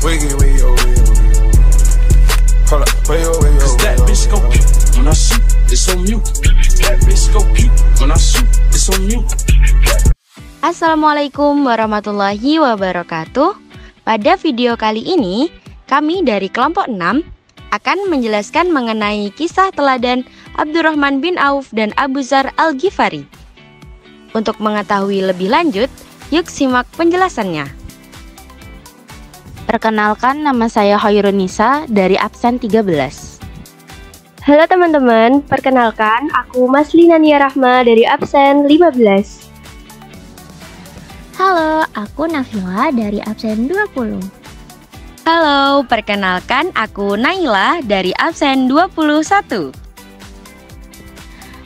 Wiggy, wiggy, oh, wiggy, oh, wiggy, oh. Hold up, wiggy, oh, wiggy, oh, Cause that bitch go pew when I shoot, it's on mute. That bitch go pew when I shoot, it's on mute. Assalamualaikum warahmatullahi wabarakatuh. Pada video kali ini, kami dari kelompok 6 akan menjelaskan mengenai kisah teladan Abdurrahman bin Auf dan Abu Dzar Al-Ghifari. Untuk mengetahui lebih lanjut, yuk simak penjelasannya. Perkenalkan, nama saya Hoirunisa dari absen 13. Halo teman-teman, perkenalkan aku Maslina Nia Rahma dari absen 15. Halo, aku Nafila dari absen 20. Halo, perkenalkan aku Naila dari absen 21.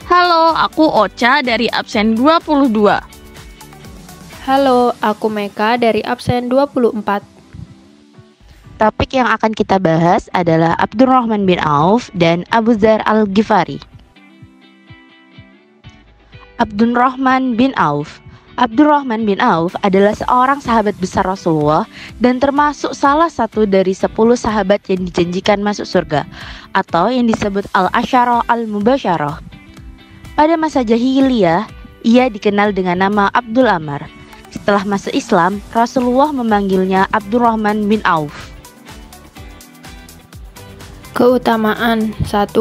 Halo, aku Ocha dari absen 22. Halo, aku Meka dari absen 24. Topik yang akan kita bahas adalah Abdurrahman bin Auf dan Abu Dzar Al-Ghifari. Abdurrahman bin Auf adalah seorang sahabat besar Rasulullah dan termasuk salah satu dari 10 sahabat yang dijanjikan masuk surga atau yang disebut Al-Asyarah Al-Mubasyarah. Pada masa jahiliyah, ia dikenal dengan nama Abdul Amar. Setelah masuk Islam, Rasulullah memanggilnya Abdurrahman bin Auf. Keutamaan 1.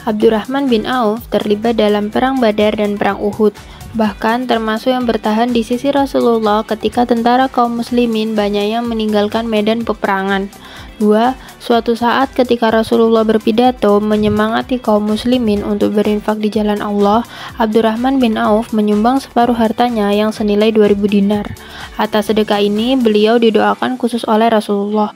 Abdurrahman bin Auf terlibat dalam perang Badar dan perang Uhud, bahkan termasuk yang bertahan di sisi Rasulullah ketika tentara kaum muslimin banyak yang meninggalkan medan peperangan. 2. Suatu saat ketika Rasulullah berpidato menyemangati kaum muslimin untuk berinfak di jalan Allah, Abdurrahman bin Auf menyumbang separuh hartanya yang senilai 2000 dinar. Atas sedekah ini beliau didoakan khusus oleh Rasulullah.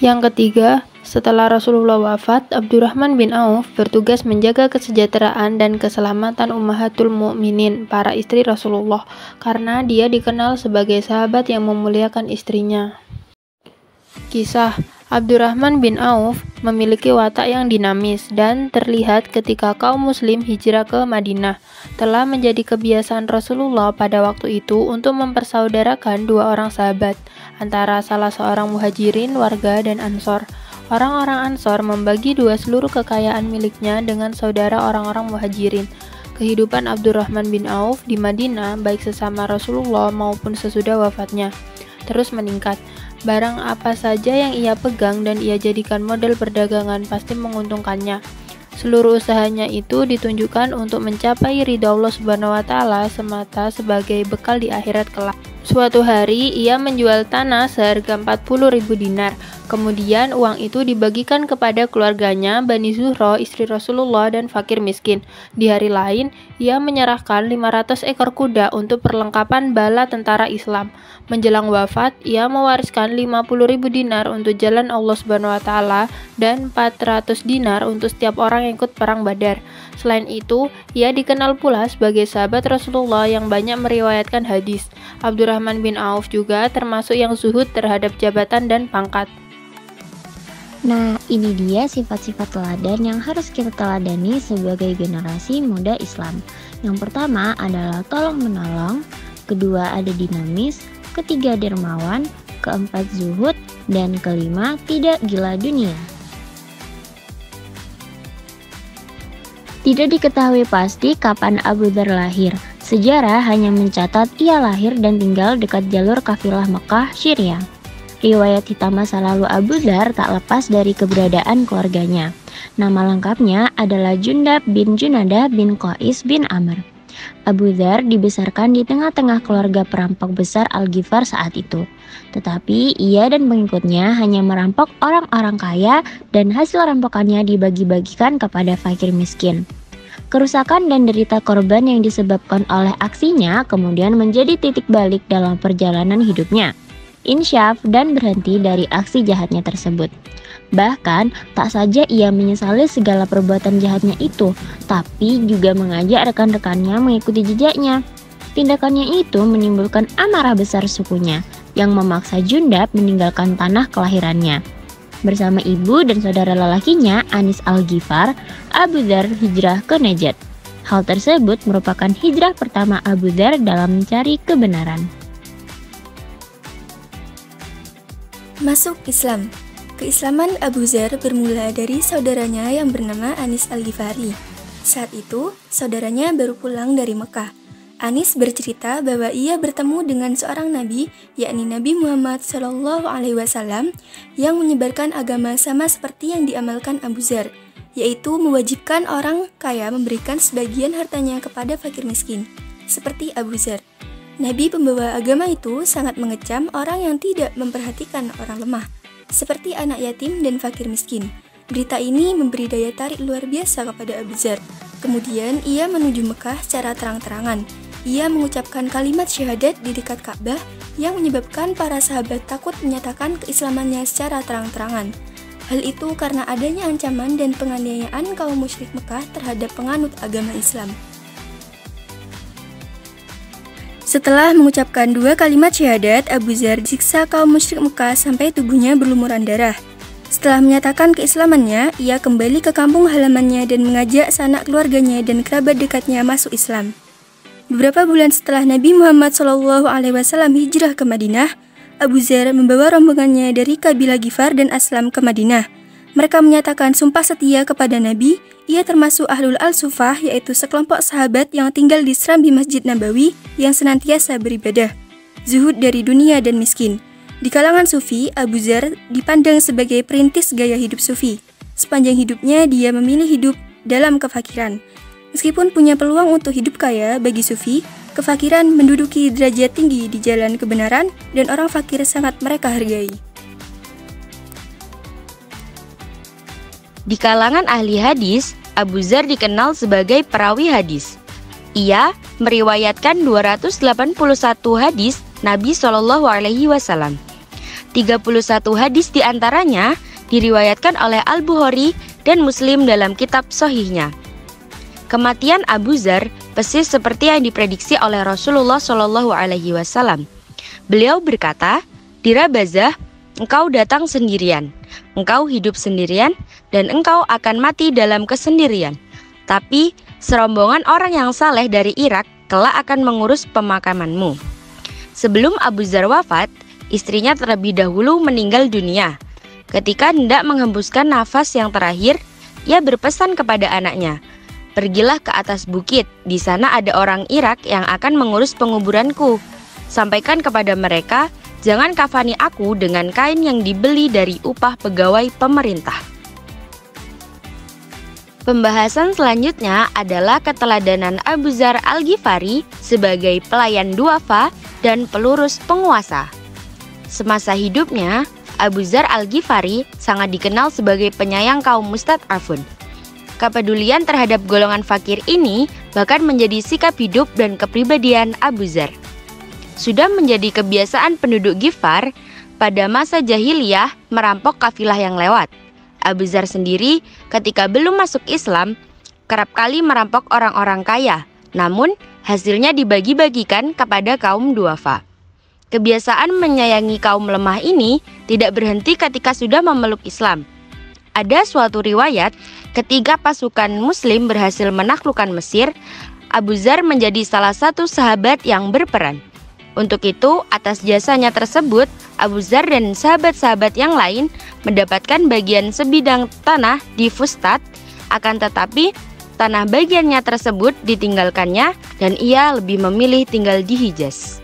Yang ketiga, setelah Rasulullah wafat, Abdurrahman bin Auf bertugas menjaga kesejahteraan dan keselamatan ummahatul mukminin, para istri Rasulullah, karena dia dikenal sebagai sahabat yang memuliakan istrinya. Kisah Abdurrahman bin Auf memiliki watak yang dinamis dan terlihat ketika kaum muslim hijrah ke Madinah. Telah menjadi kebiasaan Rasulullah pada waktu itu untuk mempersaudarakan dua orang sahabat antara salah seorang muhajirin, warga, dan ansor. Orang-orang ansor membagi dua seluruh kekayaan miliknya dengan saudara orang-orang muhajirin. Kehidupan Abdurrahman bin Auf di Madinah baik sesama Rasulullah maupun sesudah wafatnya terus meningkat. Barang apa saja yang ia pegang dan ia jadikan modal perdagangan pasti menguntungkannya. Seluruh usahanya itu ditunjukkan untuk mencapai ridha Allah Subhanahu wa Ta'ala semata sebagai bekal di akhirat kelak. Suatu hari ia menjual tanah seharga 40.000 dinar. Kemudian uang itu dibagikan kepada keluarganya, Bani Zuhro, istri Rasulullah, dan fakir miskin. Di hari lain, ia menyerahkan 500 ekor kuda untuk perlengkapan bala tentara Islam. Menjelang wafat, ia mewariskan 50.000 dinar untuk jalan Allah Subhanahu wa Ta'ala dan 400 dinar untuk setiap orang yang ikut perang Badar. Selain itu, ia dikenal pula sebagai sahabat Rasulullah yang banyak meriwayatkan hadis. Abdurrahman bin Auf juga termasuk yang zuhud terhadap jabatan dan pangkat. Nah, ini dia sifat-sifat teladan yang harus kita teladani sebagai generasi muda Islam. Yang pertama adalah tolong-menolong, kedua ada dinamis, ketiga dermawan, keempat zuhud, dan kelima tidak gila dunia. Tidak diketahui pasti kapan Abu Dzar lahir. Sejarah hanya mencatat ia lahir dan tinggal dekat jalur kafilah Mekah Syria. Riwayat hitam masa lalu Abu Dzar tak lepas dari keberadaan keluarganya. Nama lengkapnya adalah Jundab bin Junadah bin Qais bin Amr. Abu Dzar dibesarkan di tengah-tengah keluarga perampok besar Al-Ghifar saat itu. Tetapi ia dan pengikutnya hanya merampok orang-orang kaya dan hasil rampokannya dibagi-bagikan kepada fakir miskin. Kerusakan dan derita korban yang disebabkan oleh aksinya kemudian menjadi titik balik dalam perjalanan hidupnya. Insyaf dan berhenti dari aksi jahatnya tersebut. Bahkan, tak saja ia menyesali segala perbuatan jahatnya itu, tapi juga mengajak rekan-rekannya mengikuti jejaknya. Tindakannya itu menimbulkan amarah besar sukunya, yang memaksa Jundab meninggalkan tanah kelahirannya. Bersama ibu dan saudara lelakinya, Anis Al-Ghifar, Abu Dzar hijrah ke Najd. Hal tersebut merupakan hijrah pertama Abu Dzar dalam mencari kebenaran. Masuk Islam. Keislaman Abu Dzar bermula dari saudaranya yang bernama Anis Al-Ghifari. Saat itu, saudaranya baru pulang dari Mekah. Anis bercerita bahwa ia bertemu dengan seorang nabi, yakni Nabi Muhammad SAW, yang menyebarkan agama sama seperti yang diamalkan Abu Dzar, yaitu mewajibkan orang kaya memberikan sebagian hartanya kepada fakir miskin, seperti Abu Dzar. Nabi pembawa agama itu sangat mengecam orang yang tidak memperhatikan orang lemah, seperti anak yatim dan fakir miskin. Berita ini memberi daya tarik luar biasa kepada Abu Dzar. Kemudian ia menuju Mekah secara terang-terangan. Ia mengucapkan kalimat syahadat di dekat Ka'bah yang menyebabkan para sahabat takut menyatakan keislamannya secara terang-terangan. Hal itu karena adanya ancaman dan penganiayaan kaum musyrik Mekah terhadap penganut agama Islam. Setelah mengucapkan 2 kalimat syahadat, Abu Dzar disiksa kaum musyrik Mekah sampai tubuhnya berlumuran darah. Setelah menyatakan keislamannya, ia kembali ke kampung halamannya dan mengajak sanak keluarganya dan kerabat dekatnya masuk Islam. Beberapa bulan setelah Nabi Muhammad SAW hijrah ke Madinah, Abu Dzar membawa rombongannya dari kabilah Ghifar dan Aslam ke Madinah. Mereka menyatakan sumpah setia kepada Nabi. Ia termasuk Ahlul Al-Sufah, yaitu sekelompok sahabat yang tinggal di serambi Masjid Nabawi yang senantiasa beribadah, zuhud dari dunia dan miskin. Di kalangan Sufi, Abu Dzar dipandang sebagai perintis gaya hidup Sufi. Sepanjang hidupnya, dia memilih hidup dalam kefakiran. Meskipun punya peluang untuk hidup kaya, bagi Sufi, kefakiran menduduki derajat tinggi di jalan kebenaran dan orang fakir sangat mereka hargai. Di kalangan ahli hadis, Abu Dzar dikenal sebagai perawi hadis. Ia meriwayatkan 281 hadis Nabi SAW. 31 hadis diantaranya diriwayatkan oleh Al-Bukhari dan Muslim dalam kitab Sahihnya. Kematian Abu Dzar persis seperti yang diprediksi oleh Rasulullah SAW. Beliau berkata, "Di Rabazah, engkau datang sendirian, engkau hidup sendirian, dan engkau akan mati dalam kesendirian. Tapi serombongan orang yang saleh dari Irak kelak akan mengurus pemakamanmu." Sebelum Abu Dzar wafat, istrinya terlebih dahulu meninggal dunia. Ketika hendak menghembuskan nafas yang terakhir, ia berpesan kepada anaknya, "Pergilah ke atas bukit, di sana ada orang Irak yang akan mengurus penguburanku. Sampaikan kepada mereka, jangan kafani aku dengan kain yang dibeli dari upah pegawai pemerintah." Pembahasan selanjutnya adalah keteladanan Abu Dzar Al-Ghifari sebagai pelayan duafa dan pelurus penguasa. Semasa hidupnya, Abu Dzar Al-Ghifari sangat dikenal sebagai penyayang kaum mustad'afun. Kepedulian terhadap golongan fakir ini bahkan menjadi sikap hidup dan kepribadian Abu Dzar. Sudah menjadi kebiasaan penduduk Ghifar pada masa jahiliyah merampok kafilah yang lewat. Abu Dzar sendiri ketika belum masuk Islam kerap kali merampok orang-orang kaya, namun hasilnya dibagi-bagikan kepada kaum duafa. Kebiasaan menyayangi kaum lemah ini tidak berhenti ketika sudah memeluk Islam. Ada suatu riwayat, ketika pasukan Muslim berhasil menaklukkan Mesir, Abu Dzar menjadi salah satu sahabat yang berperan. Untuk itu, atas jasanya tersebut, Abu Dzar dan sahabat-sahabat yang lain mendapatkan bagian sebidang tanah di Fustat, akan tetapi tanah bagiannya tersebut ditinggalkannya dan ia lebih memilih tinggal di Hijaz.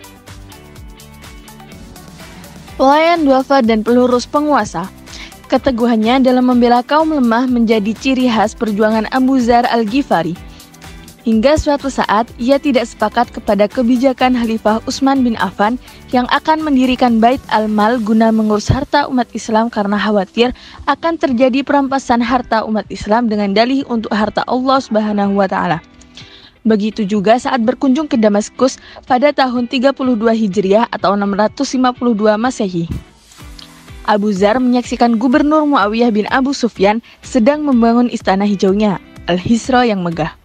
Pelayan duafa dan pelurus penguasa. Keteguhannya dalam membela kaum lemah menjadi ciri khas perjuangan Abu Dzar Al-Ghifari. Hingga suatu saat, ia tidak sepakat kepada kebijakan Khalifah Utsman bin Affan yang akan mendirikan Bait al-Mal guna mengurus harta umat Islam karena khawatir akan terjadi perampasan harta umat Islam dengan dalih untuk harta Allah Subhanahu wa Ta'ala. Begitu juga saat berkunjung ke Damaskus pada tahun 32 Hijriah atau 652 Masehi. Abu Dzar menyaksikan Gubernur Muawiyah bin Abu Sufyan sedang membangun istana hijaunya, Al-Hisra yang megah.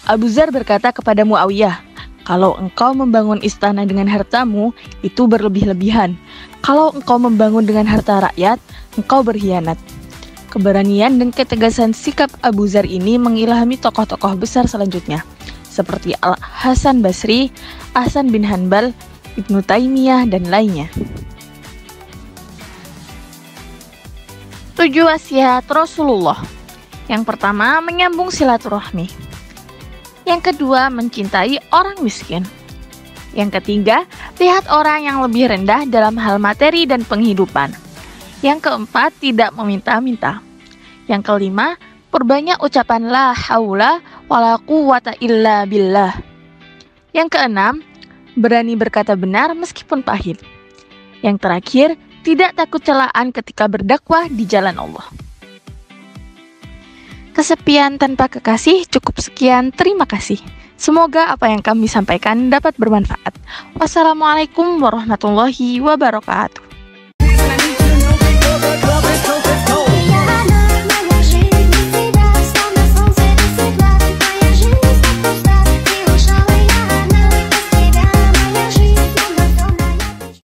Abu Dzar berkata kepada Muawiyah, "Kalau engkau membangun istana dengan hartamu, itu berlebih-lebihan. Kalau engkau membangun dengan harta rakyat, engkau berkhianat." Keberanian dan ketegasan sikap Abu Dzar ini mengilhami tokoh-tokoh besar selanjutnya, seperti Al-Hasan Basri, Ahsan bin Hanbal, Ibnu Taimiyah, dan lainnya. 7 wasiat Rasulullah. Yang pertama, menyambung silaturahmi. Yang kedua, mencintai orang miskin. Yang ketiga, lihat orang yang lebih rendah dalam hal materi dan penghidupan. Yang keempat, tidak meminta-minta. Yang kelima, perbanyak ucapan la haula wala quwata illa billah. Yang keenam, berani berkata benar meskipun pahit. Yang terakhir, tidak takut celaan ketika berdakwah di jalan Allah. Kesepian tanpa kekasih, cukup sekian, terima kasih. Semoga apa yang kami sampaikan dapat bermanfaat. Wassalamualaikum warahmatullahi wabarakatuh.